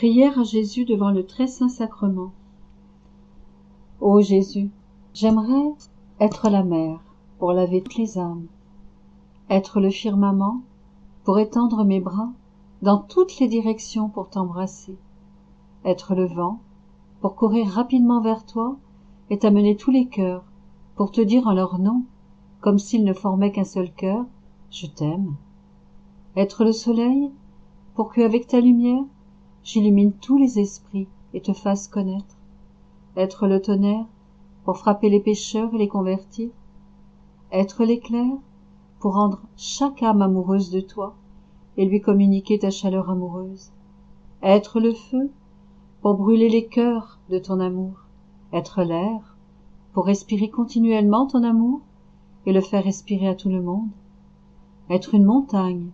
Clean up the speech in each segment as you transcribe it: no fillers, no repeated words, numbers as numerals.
Prière à Jésus devant le très saint sacrement. Ô Jésus, j'aimerais être la mer pour laver toutes les âmes, être le firmament pour étendre mes bras dans toutes les directions pour t'embrasser, être le vent pour courir rapidement vers toi et t'amener tous les cœurs pour te dire en leur nom, comme s'ils ne formaient qu'un seul cœur, je t'aime. Être le soleil pour que, avec ta lumière, j'illumine tous les esprits et te fasse connaître. Être le tonnerre pour frapper les pécheurs et les convertir. Être l'éclair pour rendre chaque âme amoureuse de toi et lui communiquer ta chaleur amoureuse. Être le feu pour brûler les cœurs de ton amour. Être l'air pour respirer continuellement ton amour et le faire respirer à tout le monde. Être une montagne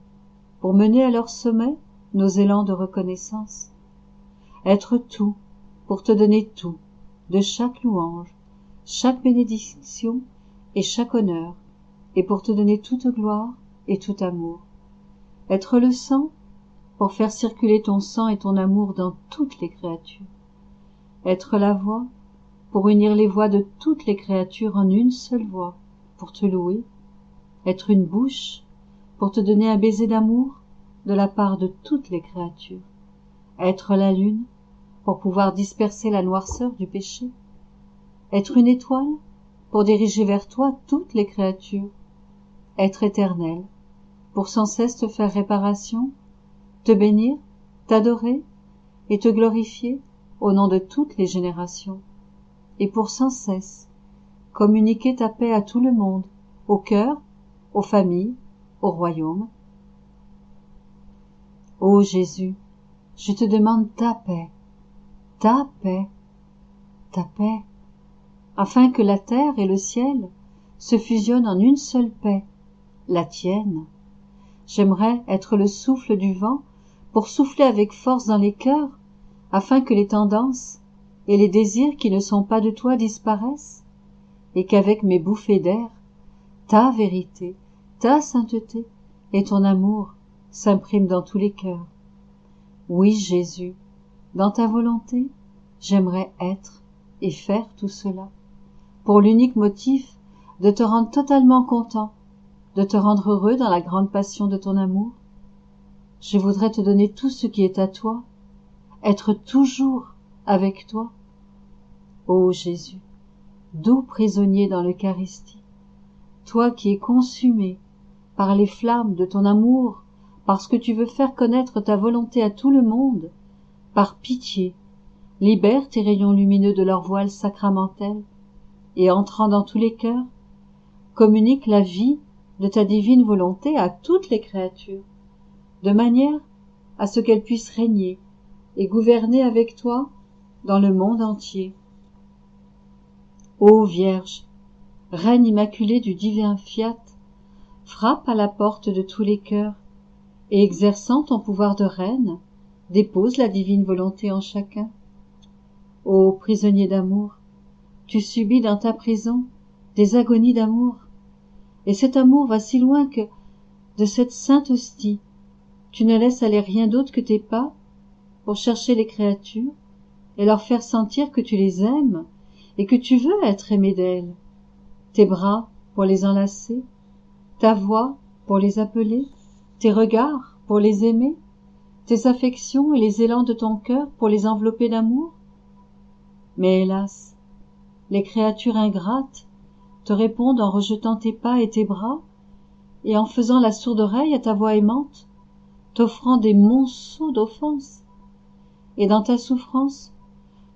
pour mener à leur sommet nos élans de reconnaissance. Être tout pour te donner tout, de chaque louange, chaque bénédiction et chaque honneur, et pour te donner toute gloire et tout amour. Être le sang pour faire circuler ton sang et ton amour dans toutes les créatures. Être la voix pour unir les voix de toutes les créatures en une seule voix, pour te louer. Être une bouche pour te donner un baiser d'amour de la part de toutes les créatures. Être la lune pour pouvoir disperser la noirceur du péché. Être une étoile pour diriger vers toi toutes les créatures. Être éternel pour sans cesse te faire réparation, te bénir, t'adorer et te glorifier au nom de toutes les générations, et pour sans cesse communiquer ta paix à tout le monde, au cœur, aux familles, au royaume. Ô Jésus, je te demande ta paix, ta paix, ta paix, afin que la terre et le ciel se fusionnent en une seule paix, la tienne. J'aimerais être le souffle du vent pour souffler avec force dans les cœurs, afin que les tendances et les désirs qui ne sont pas de toi disparaissent, et qu'avec mes bouffées d'air, ta vérité, ta sainteté et ton amour s'impriment dans tous les cœurs. Oui, Jésus, dans ta volonté, j'aimerais être et faire tout cela, pour l'unique motif de te rendre totalement content, de te rendre heureux dans la grande passion de ton amour. Je voudrais te donner tout ce qui est à toi, être toujours avec toi. Ô Jésus, doux prisonnier dans l'Eucharistie, toi qui es consumé par les flammes de ton amour, parce que tu veux faire connaître ta volonté à tout le monde, par pitié, libère tes rayons lumineux de leur voile sacramentel, et entrant dans tous les cœurs, communique la vie de ta divine volonté à toutes les créatures, de manière à ce qu'elles puissent régner et gouverner avec toi dans le monde entier. Ô Vierge, Reine immaculée du divin fiat, frappe à la porte de tous les cœurs, et exerçant ton pouvoir de reine, dépose la divine volonté en chacun. Ô prisonnier d'amour, tu subis dans ta prison des agonies d'amour, et cet amour va si loin que, de cette sainte hostie, tu ne laisses aller rien d'autre que tes pas pour chercher les créatures et leur faire sentir que tu les aimes et que tu veux être aimé d'elles, tes bras pour les enlacer, ta voix pour les appeler, tes regards pour les aimer, tes affections et les élans de ton cœur pour les envelopper d'amour. Mais hélas, les créatures ingrates te répondent en rejetant tes pas et tes bras, et en faisant la sourde oreille à ta voix aimante, t'offrant des monceaux d'offenses. Et dans ta souffrance,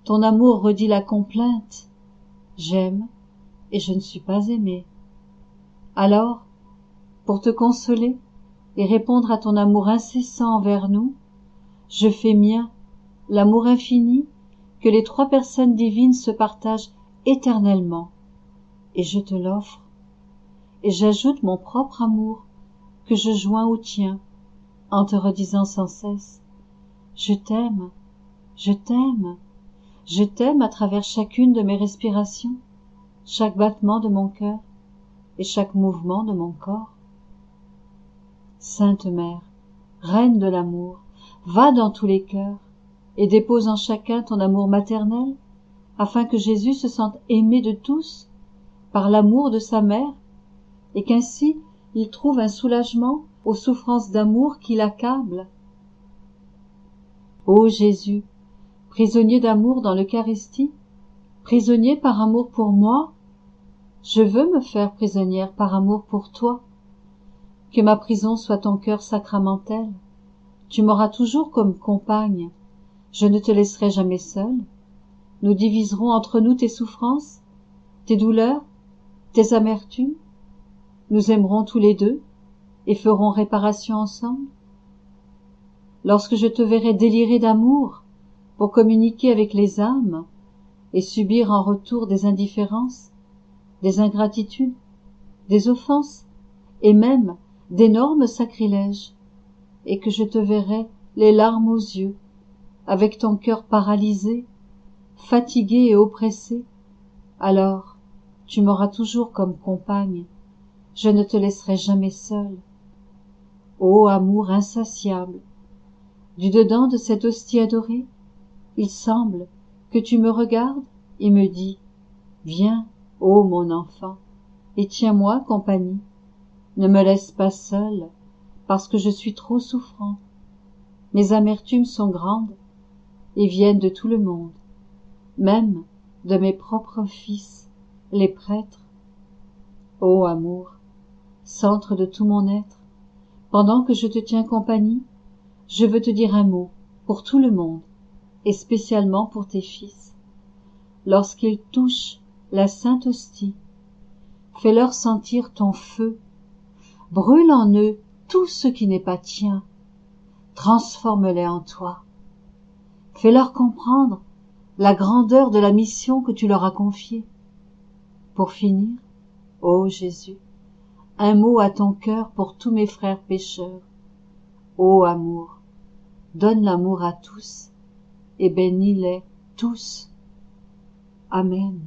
ton amour redit la complainte « J'aime et je ne suis pas aimé ». Alors, pour te consoler et répondre à ton amour incessant envers nous, je fais mien l'amour infini que les trois personnes divines se partagent éternellement, et je te l'offre, et j'ajoute mon propre amour que je joins au tien en te redisant sans cesse « Je t'aime, je t'aime, je t'aime » à travers chacune de mes respirations, chaque battement de mon cœur et chaque mouvement de mon corps. Sainte Mère, Reine de l'amour, va dans tous les cœurs et dépose en chacun ton amour maternel, afin que Jésus se sente aimé de tous par l'amour de sa mère, et qu'ainsi il trouve un soulagement aux souffrances d'amour qui l'accablent. Ô Jésus, prisonnier d'amour dans l'Eucharistie, prisonnier par amour pour moi, je veux me faire prisonnière par amour pour toi. Que ma prison soit ton cœur sacramentel. Tu m'auras toujours comme compagne. Je ne te laisserai jamais seule. Nous diviserons entre nous tes souffrances, tes douleurs, tes amertumes. Nous aimerons tous les deux et ferons réparation ensemble. Lorsque je te verrai délirer d'amour pour communiquer avec les âmes et subir en retour des indifférences, des ingratitudes, des offenses et même d'énormes sacrilèges, et que je te verrai les larmes aux yeux, avec ton cœur paralysé, fatigué et oppressé, alors tu m'auras toujours comme compagne, je ne te laisserai jamais seule. Ô amour insatiable, du dedans de cette hostie adorée, il semble que tu me regardes et me dis, viens, ô mon enfant, et tiens-moi compagnie, ne me laisse pas seule, parce que je suis trop souffrant. Mes amertumes sont grandes et viennent de tout le monde, même de mes propres fils, les prêtres. Ô amour, centre de tout mon être, pendant que je te tiens compagnie, je veux te dire un mot pour tout le monde, et spécialement pour tes fils. Lorsqu'ils touchent la sainte hostie, fais-leur sentir ton feu, brûle en eux tout ce qui n'est pas tien, transforme-les en toi. Fais-leur comprendre la grandeur de la mission que tu leur as confiée. Pour finir, ô Jésus, un mot à ton cœur pour tous mes frères pécheurs. Ô amour, donne l'amour à tous et bénis-les tous. Amen.